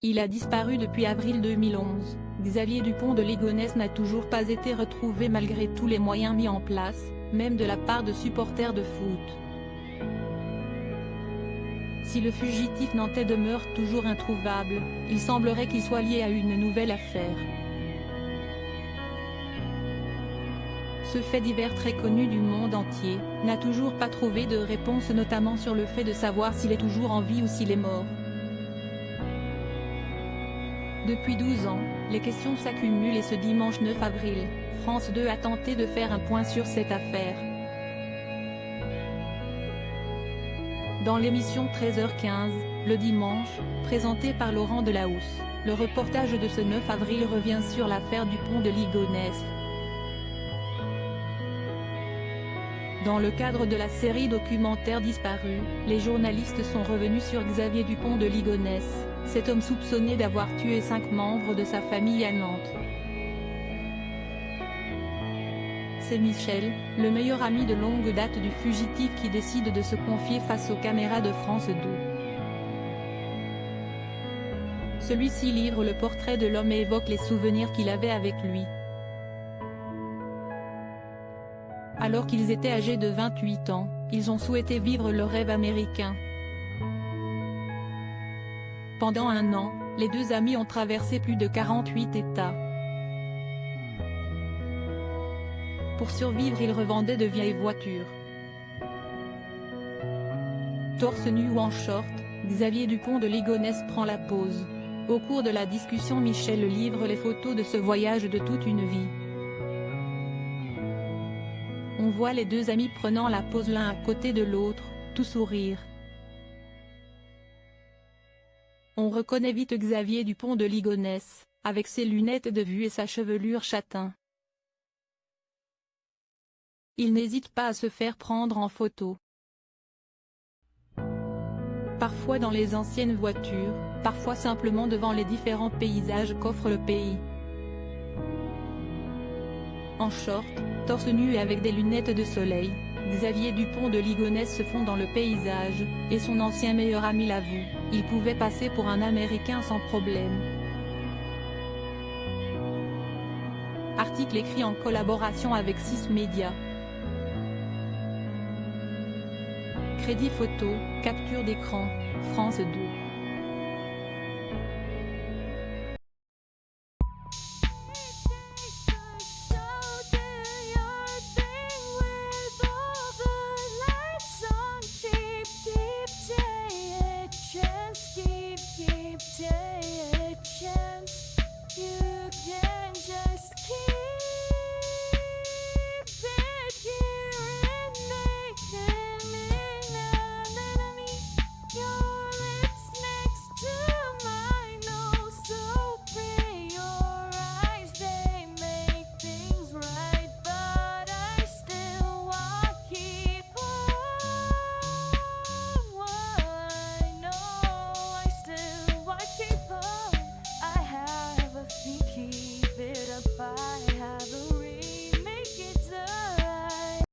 Il a disparu depuis avril 2011. Xavier Dupont de Ligonnès n'a toujours pas été retrouvé malgré tous les moyens mis en place, même de la part de supporters de foot. Si le fugitif nantais demeure toujours introuvable, il semblerait qu'il soit lié à une nouvelle affaire. Ce fait divers très connu du monde entier, n'a toujours pas trouvé de réponse, notamment sur le fait de savoir s'il est toujours en vie ou s'il est mort. Depuis 12 ans, les questions s'accumulent et ce dimanche 9 avril, France 2 a tenté de faire un point sur cette affaire. Dans l'émission 13h15, le dimanche, présentée par Laurent Delahousse, le reportage de ce 9 avril revient sur l'affaire Dupont de Ligonnès. Dans le cadre de la série documentaire Disparu, les journalistes sont revenus sur Xavier Dupont de Ligonnès, cet homme soupçonné d'avoir tué 5 membres de sa famille à Nantes. C'est Michel, le meilleur ami de longue date du fugitif, qui décide de se confier face aux caméras de France 2. Celui-ci livre le portrait de l'homme et évoque les souvenirs qu'il avait avec lui. Alors qu'ils étaient âgés de 28 ans, ils ont souhaité vivre le rêve américain. Pendant un an, les deux amis ont traversé plus de 48 États. Pour survivre, ils revendaient de vieilles voitures. Torse nu ou en short, Xavier Dupont de Ligonnès prend la pose. Au cours de la discussion, Michel livre les photos de ce voyage de toute une vie. On voit les deux amis prenant la pose l'un à côté de l'autre, tout sourire. On reconnaît vite Xavier Dupont de Ligonnès, avec ses lunettes de vue et sa chevelure châtain. Il n'hésite pas à se faire prendre en photo. Parfois dans les anciennes voitures, parfois simplement devant les différents paysages qu'offre le pays. En short, torse nu et avec des lunettes de soleil, Xavier Dupont de Ligonnès se fond dans le paysage, et son ancien meilleur ami l'avoue, il pouvait passer pour un Américain sans problème. Article écrit en collaboration avec 6 médias. Crédit photo, capture d'écran, France 2.